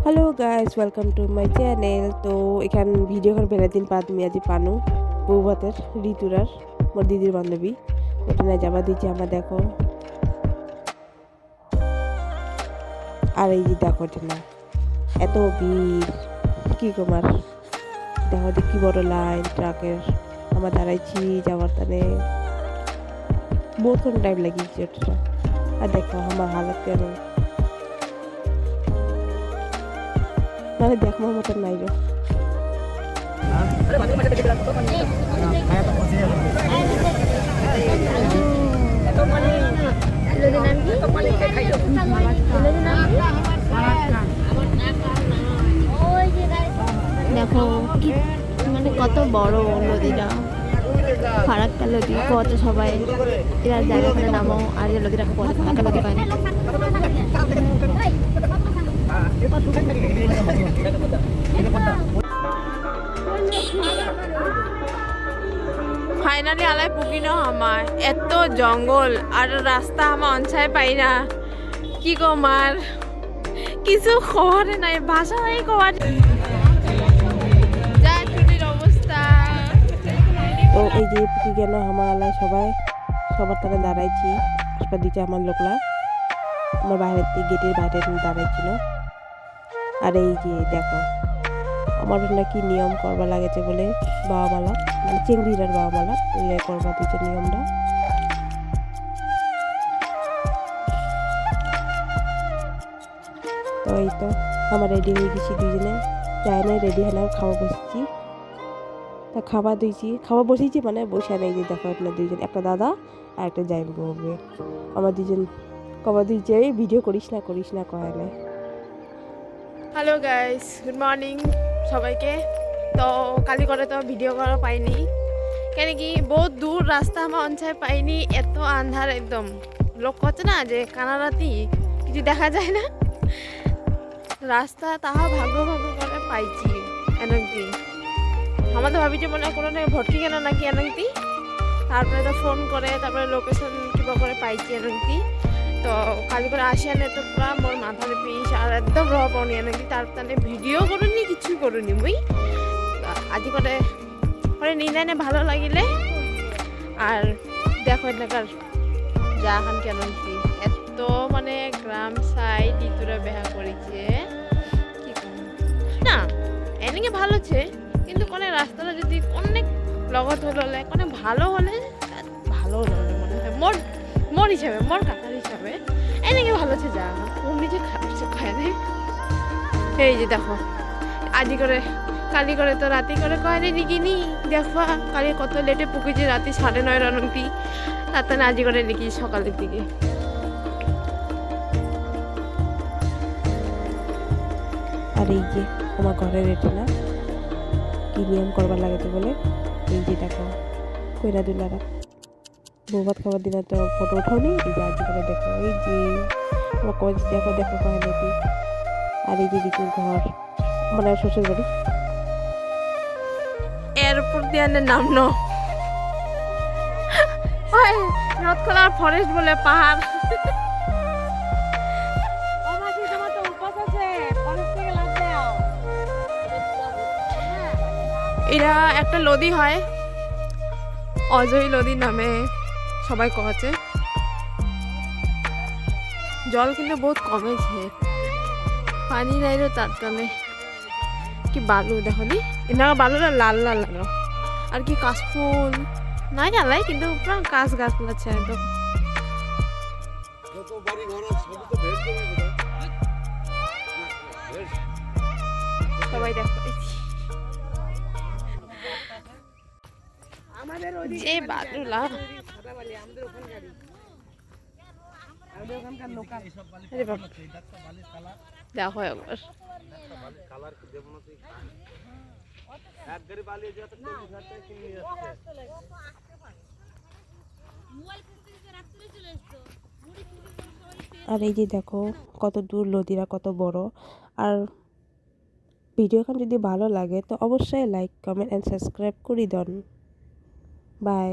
Hello guys welcome to my channel. तो एखान video कर बेला दिन बाद मी आज पानु बউ भातेर ঋতুরার मोर दिदिर बान्धबी ওখানে যাবা দিচ্ছি আমরা দেখো। আর এই যে দেখো না এত ভিড় কি কুমার দেখো কি বড় লাইন ট্রাকের আমরা দাঁড়াইছি যাওয়ার তানে বহুত টাইম লাগিয়েছে ওটা। আর দেখো আমার হালত কেন মানে দেখবার মতন নাই গো। দেখো কি মানে কত বড় নদীটা, ফারাক্কা নদী কত সবাই এরা জায়গাখানে নামো আর যে নদীটা কত ফারাক্কা নদী পায় না। ফাইনালি আলাই পুকিনো আমার এত জঙ্গল আর রাস্তা আমার অঞ্চায় পাই না কি গো মার কিছু খবরে নাই ভাষা নাই খবর যা ছুটির অবস্থা। তো এই যে পুকি গেল আমার আলাই সবার তারা দাঁড়াইছি আসবার দিচ্ছে আমার লোকলা আমার বাইরের দিকে গেটের বাইরে দাঁড়াইছিল। আর এই যে দেখো আমার নাকি নিয়ম করবা লাগেছে বলে বাবা মালা মানে চিংড়িটার বাবা মালা ওই করবা দিচ্ছে নিয়মটা। তো এই তো আমার রেডি হয়ে গেছি দুজনে যাই না রেডি হয়ে খাওয়া বসেছি। তা খাওয়া বসেছি মানে বসে নেই যে দেখো আপনার দুজন একটা দাদা আর একটা জাইন বউবে আমার দুজন কবা দিয়েছে ভিডিও করিস না কয় না। হ্যালো গাইস গুড মর্নিং সবাইকে। তো কালি করে তো ভিডিও করা পাইনি কেন কি বহুত দূর রাস্তা আমার অঞ্চলে পাইনি এত আন্ধার একদম লোক করছে না যে কানারাতি কিছু দেখা যায় না রাস্তা তাহা ভাগ্য করে পাইছি এনকি আমাদের ভাবিছে মনে কোনো ভর্তি কেন নাকি এনকি তারপরে তো ফোন করে তারপরে লোকেশন কিবা করে পাইছি এনকি। তো কালি করে আসি আনে তো পুরা মোর মাথার পিস আর একদম রহ পাওনি এনকি তার তানে ভিডিও করুনি কিছু করুনি মুই আজি করে করে নিলে ভালো লাগিলে আর দেখো এলাকার যা এখন কেন কি এত মানে গ্রাম সাইড ইতুরা বেহা করেছে কি না এনেকে ভালো আছে কিন্তু কোনে রাস্তাটা যদি অনেক লগত হলে কোনে ভালো হলে মনে হয় মোর হিসাবে মোর কাকার হিসাবে এনেকে ভালো আছে যা ও নিজে খায় না। এই যে দেখো আজি করে কালি করে তো রাতি করে কয়নি লিখিনি দেখবা কালি কত লেটে পুকুছি রাতি 9:30 রানটি তার আজি করে লিখি সকালের দিকে। আর এই যে আমার ঘরের এটা না কি নিয়ম করবার লাগেছে বলে এই যে দেখো কইরা দুলারা বউ ভাত খাবার দিনে তো ফটো উঠাওনি এই যে আজি করে দেখো এই যে দেখো কয় নদী আর এই যে ঋতুর ঘর মানে শ্বশুর বাড়ি এরপর দিয়ে নাম নথখোলার ফরেস্ট বলে পাহাড় এরা একটা নদী হয় অজয় নদী নামে সবাই কহছে জল কিন্তু বহুত কমেছে পানি নাই তার কারণে কি বালু দেখো নি এনার বালুটা লাল লাগলো আর কি কাশফুল নাই নালাই কিন্তু পুরা কাশ গাছ আছে একদম সবাই দেখো যে বালুলা দেখো একবার আর এই যে দেখো কত দূর নদীরা কত বড়। আর ভিডিওখান যদি ভালো লাগে তো অবশ্যই লাইক কমেন্ট এন্ড সাবস্ক্রাইব করে দেন। বাই।